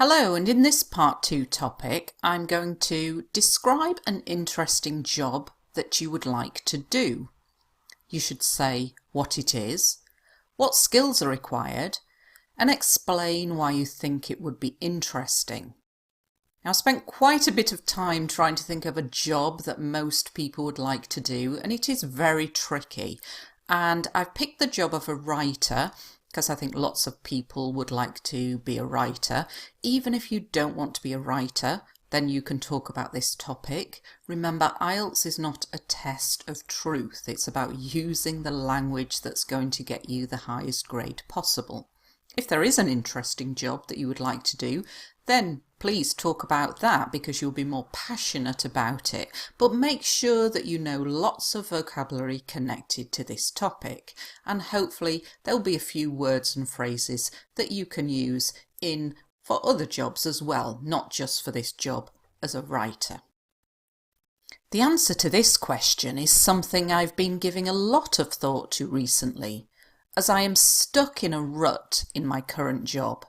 Hello, and in this part 2 topic, I'm going to describe an interesting job that you would like to do. You should say what it is, what skills are required, and explain why you think it would be interesting. Now, I spent quite a bit of time trying to think of a job that most people would like to do, and it is very tricky. And I've picked the job of a writer because I think lots of people would like to be a writer. Even if you don't want to be a writer, then you can talk about this topic. Remember, IELTS is not a test of truth. It's about using the language that's going to get you the highest grade possible. If there is an interesting job that you would like to do, then please talk about that because you'll be more passionate about it. But make sure that you know lots of vocabulary connected to this topic, and hopefully there'll be a few words and phrases that you can use for other jobs as well, not just for this job as a writer. The answer to this question is something I've been giving a lot of thought to recently, as I am stuck in a rut in my current job,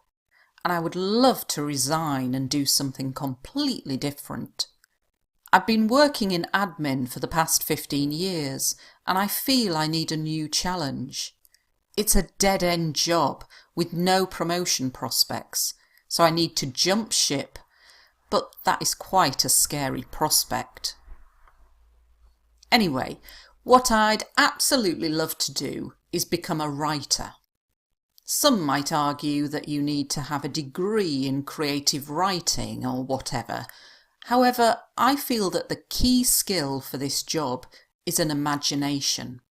and I would love to resign and do something completely different. I've been working in admin for the past 15 years, and I feel I need a new challenge. It's a dead-end job with no promotion prospects, so I need to jump ship, but that is quite a scary prospect. Anyway, what I'd absolutely love to do is become a writer. Some might argue that you need to have a degree in creative writing or whatever. However, I feel that the key skill for this job is an imagination.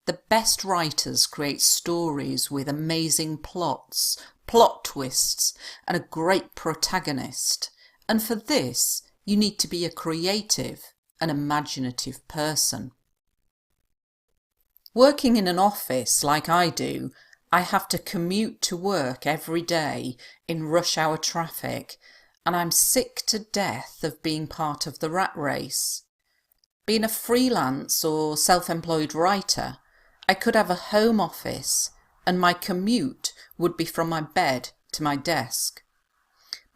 The best writers create stories with amazing plots, plot twists, and a great protagonist. And for this, you need to be a creative and imaginative person. Working in an office like I do, I have to commute to work every day in rush hour traffic, and I'm sick to death of being part of the rat race. Being a freelance or self-employed writer, I could have a home office, and my commute would be from my bed to my desk.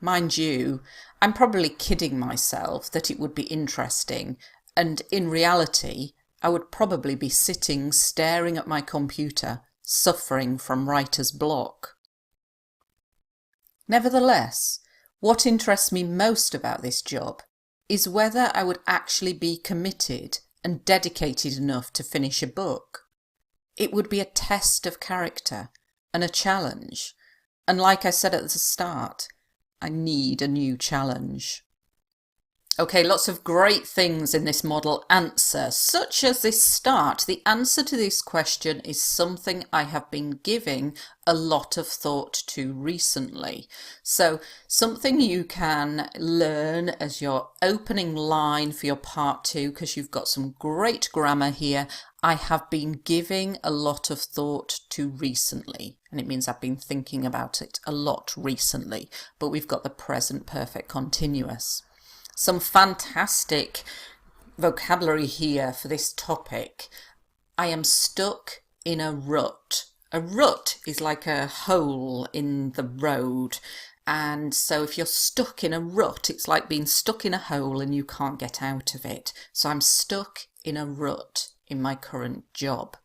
Mind you, I'm probably kidding myself that it would be interesting, and in reality, I would probably be sitting staring at my computer, suffering from writer's block. Nevertheless, what interests me most about this job is whether I would actually be committed and dedicated enough to finish a book. It would be a test of character and a challenge, and like I said at the start, I need a new challenge. Okay, lots of great things in this model answer, such as this start. The answer to this question is something I have been giving a lot of thought to recently. So something you can learn as your opening line for your part 2, because you've got some great grammar here. I have been giving a lot of thought to recently, and it means I've been thinking about it a lot recently, but we've got the present perfect continuous. Some fantastic vocabulary here for this topic. I am stuck in a rut. A rut is like a hole in the road, and so if you're stuck in a rut, it's like being stuck in a hole and you can't get out of it. So I'm stuck in a rut in my current job,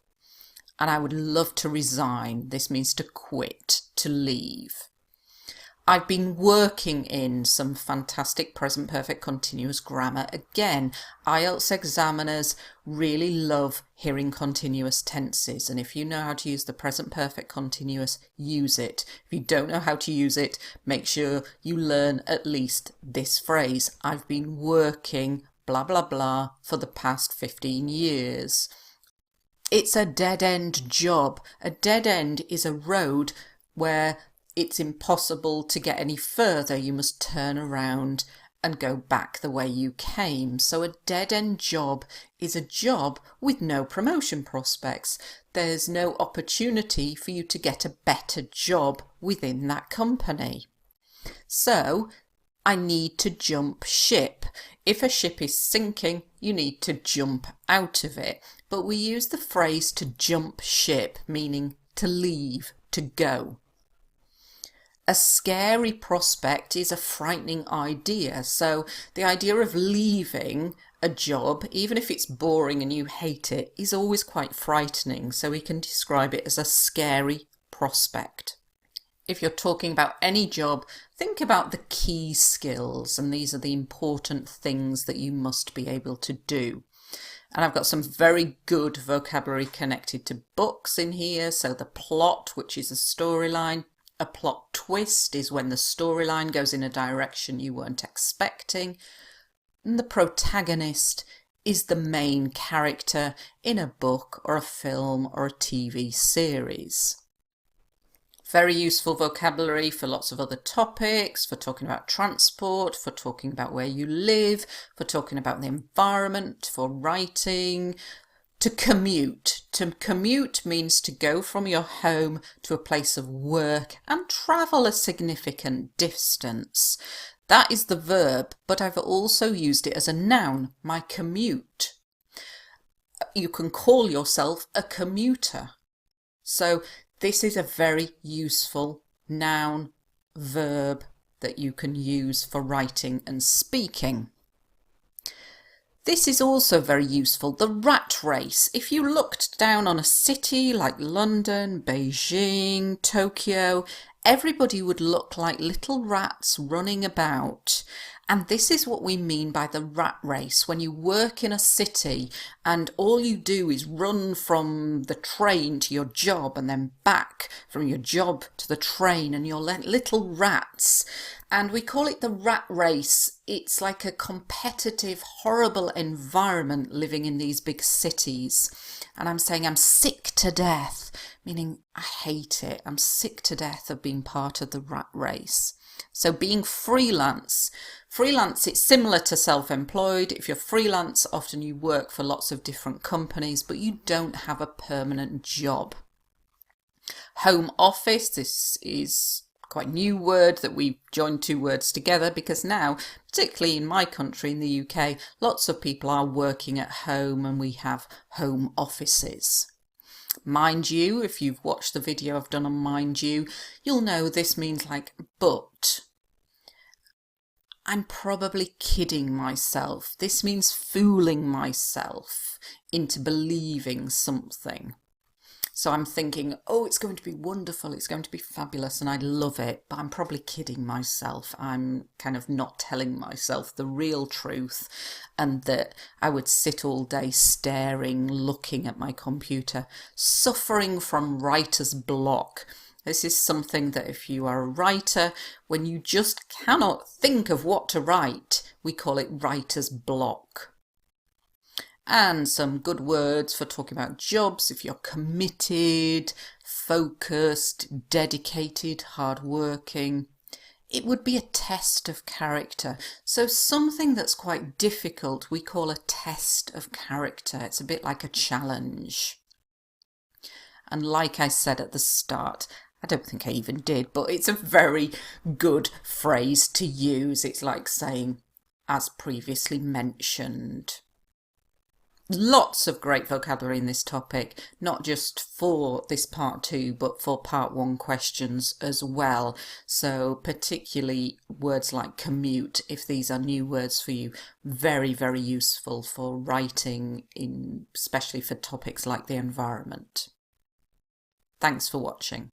and I would love to resign. This means to quit, to leave. I've been working in some fantastic present perfect continuous grammar. Again, IELTS examiners really love hearing continuous tenses, and if you know how to use the present perfect continuous, use it. If you don't know how to use it, make sure you learn at least this phrase. I've been working blah blah blah for the past 15 years. It's a dead-end job. A dead end is a road where it's impossible to get any further. You must turn around and go back the way you came. So a dead-end job is a job with no promotion prospects. There's no opportunity for you to get a better job within that company. So I need to jump ship. If a ship is sinking, you need to jump out of it. But we use the phrase to jump ship, meaning to leave, to go. A scary prospect is a frightening idea. So the idea of leaving a job, even if it's boring and you hate it, is always quite frightening. So we can describe it as a scary prospect. If you're talking about any job, think about the key skills, and these are the important things that you must be able to do. And I've got some very good vocabulary connected to books in here. So the plot, which is a storyline. A plot twist is when the storyline goes in a direction you weren't expecting. And the protagonist is the main character in a book or a film or a TV series. Very useful vocabulary for lots of other topics, for talking about transport, for talking about where you live, for talking about the environment, for writing. To commute. To commute means to go from your home to a place of work and travel a significant distance. That is the verb, but I've also used it as a noun, my commute. You can call yourself a commuter. So this is a very useful noun, verb that you can use for writing and speaking. This is also very useful, the rat race. If you looked down on a city like London, Beijing, Tokyo, everybody would look like little rats running about. And this is what we mean by the rat race. When you work in a city and all you do is run from the train to your job and then back from your job to the train, and you're little rats. And we call it the rat race. It's like a competitive, horrible environment living in these big cities. And I'm saying I'm sick to death, meaning I hate it. I'm sick to death of being part of the rat race. So being freelance, it's similar to self-employed. If you're freelance, often you work for lots of different companies, but you don't have a permanent job. Home office, this is quite a new word that we've joined two words together, because now, particularly in my country, in the UK, lots of people are working at home and we have home offices. Mind you, if you've watched the video I've done on Mind You, you'll know this means like but. I'm probably kidding myself. This means fooling myself into believing something. So I'm thinking, oh, it's going to be wonderful, it's going to be fabulous, and I love it, but I'm probably kidding myself. I'm kind of not telling myself the real truth, and that I would sit all day staring, looking at my computer, suffering from writer's block. This is something that if you are a writer, when you just cannot think of what to write, we call it writer's block. And some good words for talking about jobs: if you're committed, focused, dedicated, hardworking. It would be a test of character. So something that's quite difficult we call a test of character. It's a bit like a challenge. And like I said at the start, I don't think I even did, but it's a very good phrase to use. It's like saying, as previously mentioned. Lots of great vocabulary in this topic, not just for this part 2, but for part 1 questions as well. So particularly words like commute, if these are new words for you, very, very useful for writing, especially for topics like the environment. Thanks for watching.